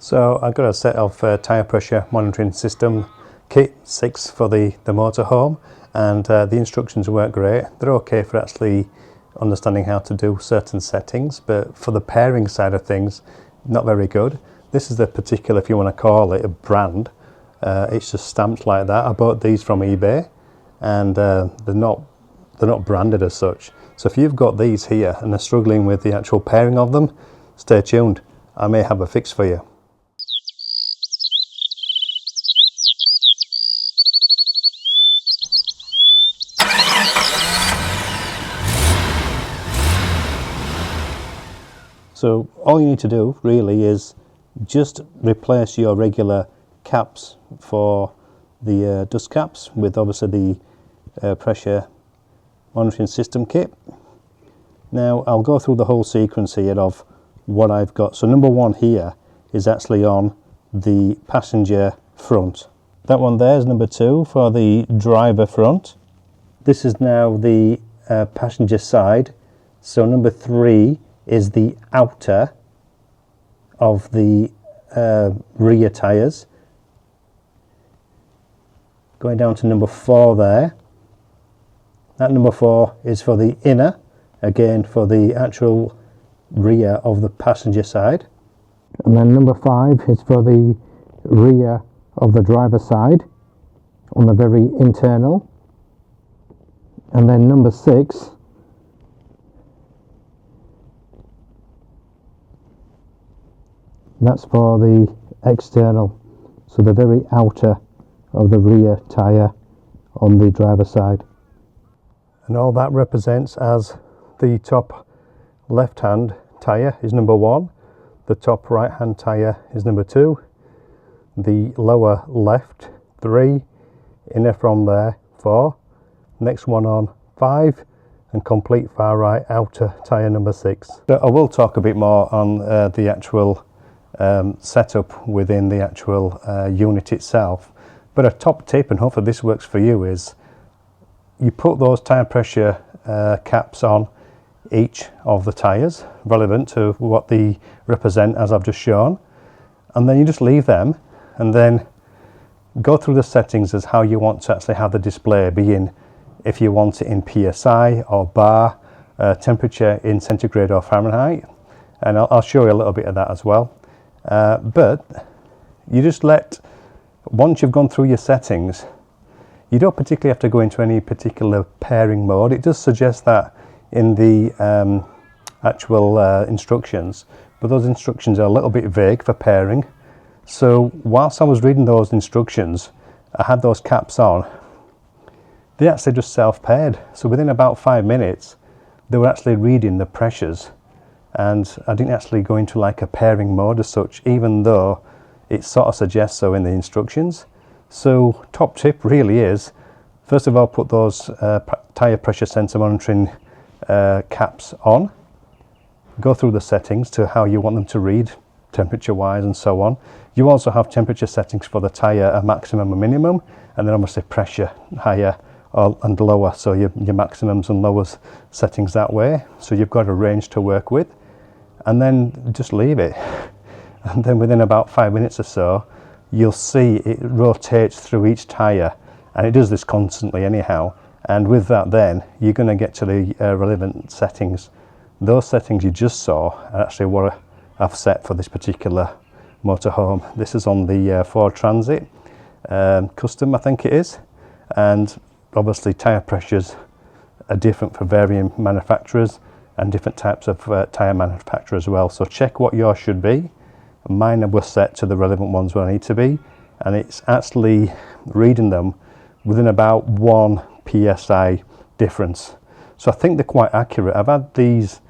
So I've got a set of tyre pressure monitoring system kit 6 for the motorhome, and the instructions weren't great. They're okay for actually understanding how to do certain settings, but for the pairing side of things, not very good. This is the particular, if you want to call it, a brand. It's just stamped like that. I bought these from eBay, and they're not branded as such. So if you've got these here and are struggling with the actual pairing of them, stay tuned. I may have a fix for you. So all you need to do really is just replace your regular caps for the dust caps with obviously the pressure monitoring system kit. Now I'll go through the whole sequence here of what I've got. So number one here is actually on the passenger front. That one there is number two for the driver front. This is now the passenger side. So number three is the outer of the rear tyres. Going down to number four there. That number four is for the inner, again for the actual rear of the passenger side. And then number five is for the rear of the driver side on the very internal. And then number six that's for the external, so the very outer of the rear tyre on the driver's side. And all that represents as the top left hand tyre is number one, the top right hand tyre is number two, the lower left 3, inner from there 4, next one on 5, and complete far right outer tyre number 6. So I will talk a bit more on the actual setup within the actual unit itself, but a top tip, and hopefully this works for you, is you put those tyre pressure caps on each of the tyres relevant to what they represent as I've just shown, and then you just leave them and then go through the settings as how you want to actually have the display be in, if you want it in PSI or bar, temperature in centigrade or Fahrenheit, and I'll show you a little bit of that as well. But you just once you've gone through your settings, you don't particularly have to go into any particular pairing mode. It does suggest that in the actual instructions, but those instructions are a little bit vague for pairing. So whilst I was reading those instructions, I had those caps on. They actually just self-paired. So within about 5 minutes, they were actually reading the pressures, and I didn't actually go into like a pairing mode as such, even though it sort of suggests so in the instructions. So top tip really is, first of all, put those tyre pressure sensor monitoring caps on, go through the settings to how you want them to read temperature wise and so on. You also have temperature settings for the tyre, a maximum and minimum, and then obviously pressure higher and lower, so your maximums and lowers settings that way. So you've got a range to work with, and then just leave it. And then within about 5 minutes or so, you'll see it rotates through each tyre, and it does this constantly anyhow. And with that, then you're going to get to the relevant settings. Those settings you just saw are actually what I've set for this particular motorhome. This is on the Ford Transit custom, I think it is, and obviously tyre pressures are different for varying manufacturers and different types of tyre manufacturer as well. So check what yours should be. Mine was set to the relevant ones where I need to be, and it's actually reading them within about 1 PSI difference. So I think they're quite accurate. I've had these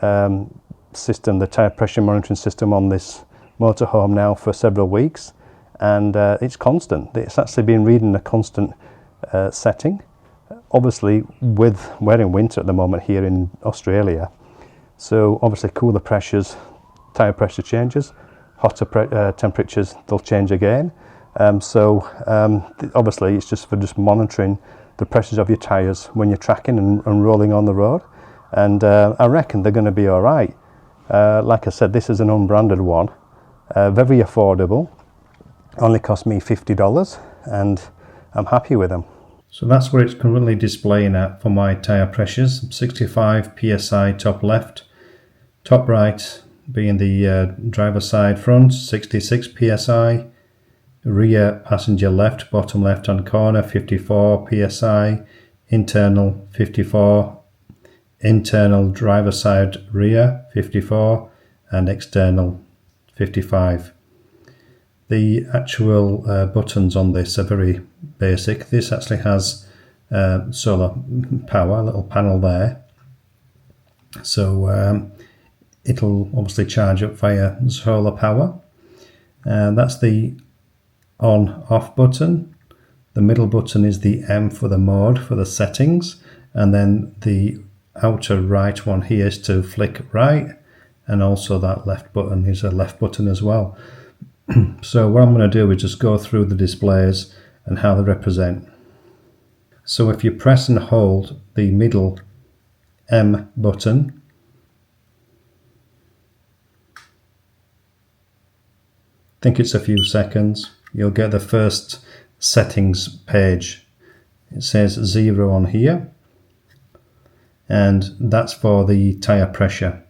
the tyre pressure monitoring system on this motorhome now for several weeks, and it's constant. It's actually been reading a constant setting. Obviously, we're in winter at the moment here in Australia, so obviously cooler pressures, tyre pressure changes, hotter temperatures, they'll change again. Obviously it's just for monitoring the pressures of your tyres when you're tracking and rolling on the road, and I reckon they're going to be all right. Like I said, this is an unbranded one, Very affordable, only cost me $50 and I'm happy with them. So that's where it's currently displaying at for my tyre pressures. 65 psi top left, top right being the driver side front, 66 psi, rear passenger left, bottom left hand corner, 54 psi, internal 54, internal driver side rear 54, and external 55. The actual buttons on this are very basic. This actually has solar power, a little panel there. So it'll obviously charge up via solar power. That's the on-off button. The middle button is the M for the mode, for the settings. And then the outer right one here is to flick right. And also that left button is a left button as well. So what I'm going to do is just go through the displays and how they represent. So if you press and hold the middle M button, I think it's a few seconds, you'll get the first settings page. It says 0 on here, and that's for the tyre pressure.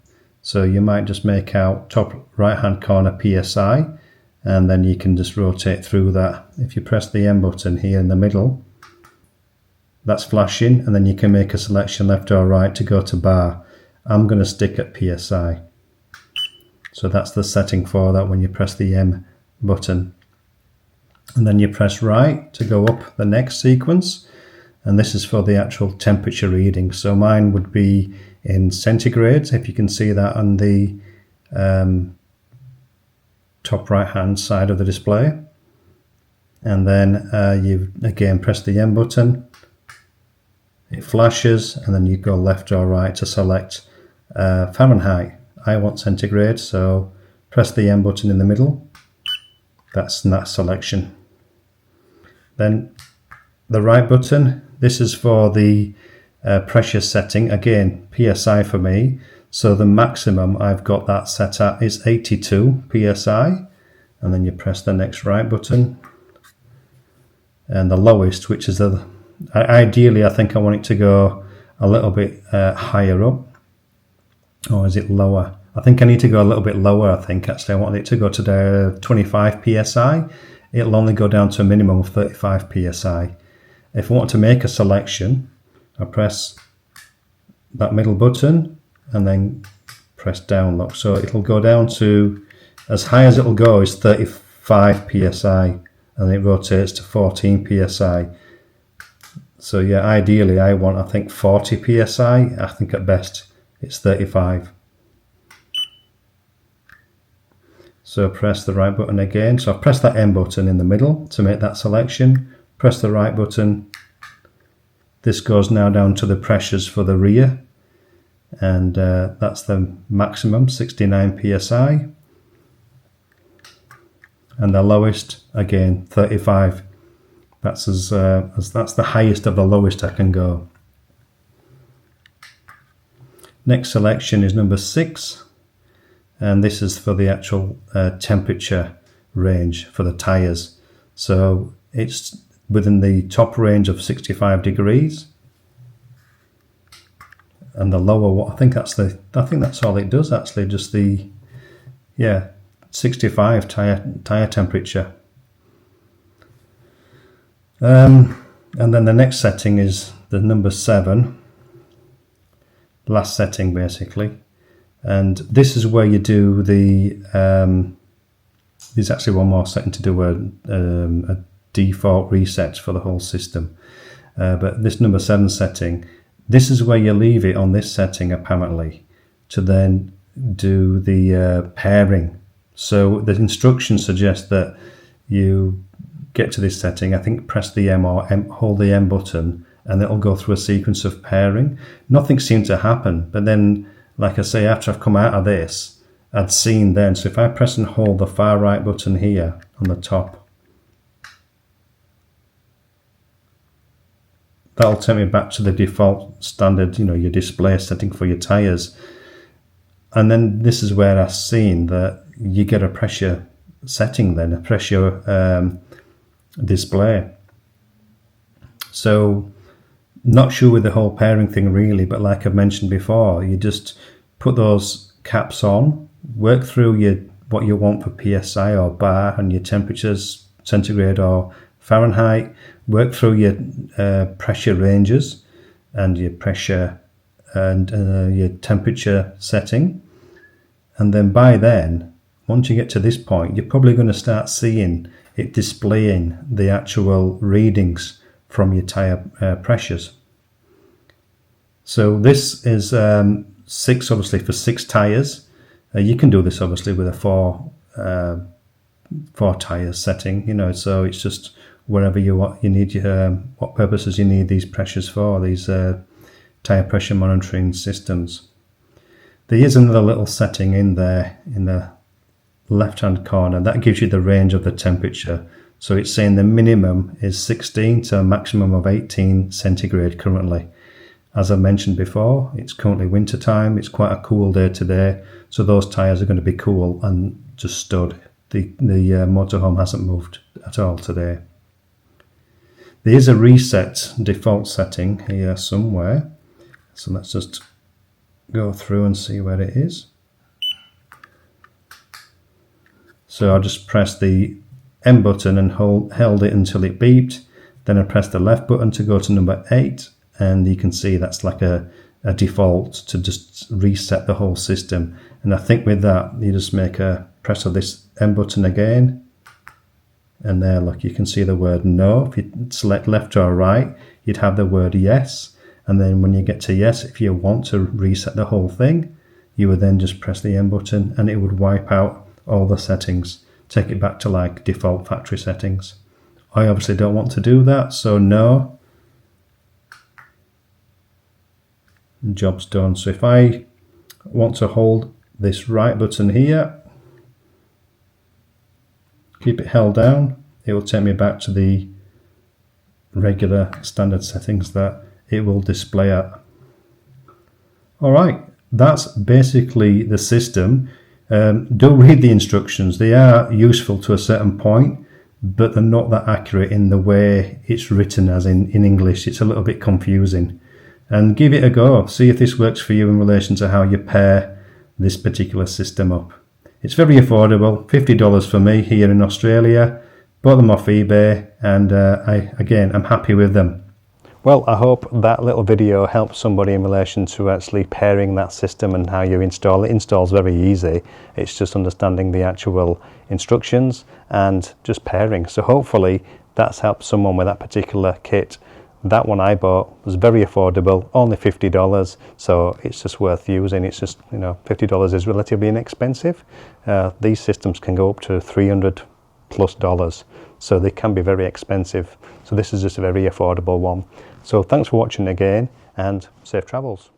So you might just make out top right hand corner PSI, and then you can just rotate through that. If you press the M button here in the middle, that's flashing, and then you can make a selection left or right to go to bar. I'm going to stick at PSI. So that's the setting for that when you press the M button. And then you press right to go up the next sequence, and this is for the actual temperature reading. So mine would be in centigrades, if you can see that on the top right hand side of the display. And then you again press the M button, it flashes, and then you go left or right to select Fahrenheit. I want centigrade, so press the M button in the middle. That's that selection. Then the right button, this is for the pressure setting, again PSI for me. So the maximum I've got that set at is 82 PSI, and then you press the next right button. And the lowest, which is the, ideally I think I want it to go a little bit higher up. Or is it lower? I think I need to go a little bit lower. I think actually I want it to go to the 25 psi. It'll only go down to a minimum of 35 psi. If I want to make a selection, I press that middle button and then press down lock. So it'll go down to, as high as it'll go is 35 psi, and it rotates to 14 psi. So yeah, ideally I want, I think 40 psi. I think at best it's 35. So press the right button again. So I've pressed that M button in the middle to make that selection. Press the right button. This goes now down to the pressures for the rear, and that's the maximum, 69 psi. And the lowest, again, 35. That's that's the highest of the lowest I can go. Next selection is number 6, and this is for the actual temperature range for the tyres. So it's within the top range of 65 degrees, and the lower, I think that's all it does actually, just the 65 tyre temperature. And then the next setting is the number 7, last setting basically, and this is where you do the there's actually one more setting to do a default reset for the whole system, but this number 7 setting, this is where you leave it on this setting apparently to then do the pairing. So the instructions suggest that you get to this setting, I think press the M or hold the M button, and it'll go through a sequence of pairing. Nothing seemed to happen, but then, like I say, after I've come out of this, I'd seen then, so if I press and hold the far right button here on the top, that'll take me back to the default standard, your display setting for your tyres. And then this is where I've seen that you get a pressure setting then, a pressure display. So not sure with the whole pairing thing really, but like I've mentioned before, you just put those caps on, work through what you want for PSI or bar and your temperatures, centigrade or Fahrenheit, work through your pressure ranges and your pressure and your temperature setting. And then by then, once you get to this point, you're probably going to start seeing it displaying the actual readings from your tyre pressures. So this is 6, obviously, for 6 tyres. You can do this obviously with a 4 tyre setting, you know, so it's just wherever you need what purposes you need these pressures for, these tyre pressure monitoring systems. There is another little setting in there in the left hand corner that gives you the range of the temperature. So it's saying the minimum is 16 to a maximum of 18 centigrade currently. As I mentioned before, it's currently winter time, it's quite a cool day today, so those tyres are going to be cool and just stood. The motorhome hasn't moved at all today. There is a reset default setting here somewhere, so let's just go through and see where it is. So I just pressed the M button and held it until it beeped. Then I pressed the left button to go to number 8, and you can see that's like a default to just reset the whole system. And I think with that, you just make a press of this M button again, and there, look, you can see the word no. If you select left or right, you'd have the word yes. And then when you get to yes, if you want to reset the whole thing, you would then just press the M button and it would wipe out all the settings, take it back to like default factory settings. I obviously don't want to do that, so no. Job's done. So if I want to hold this right button here, keep it held down, it will take me back to the regular standard settings that it will display at. Alright, that's basically the system. Do read the instructions. They are useful to a certain point, but they're not that accurate in the way it's written as in English. It's a little bit confusing. And give it a go. See if this works for you in relation to how you pair this particular system up. It's very affordable, $50 for me here in Australia. Bought them off eBay, and I'm happy with them. Well, I hope that little video helps somebody in relation to actually pairing that system and how you install it. Install's very easy. It's just understanding the actual instructions and just pairing. So hopefully that's helped someone with that particular kit. That one I bought was very affordable, only $50, so it's just worth using. It's just, you know, $50 is relatively inexpensive. These systems can go up to $300+, so they can be very expensive. So this is just a very affordable one. So thanks for watching again, and safe travels.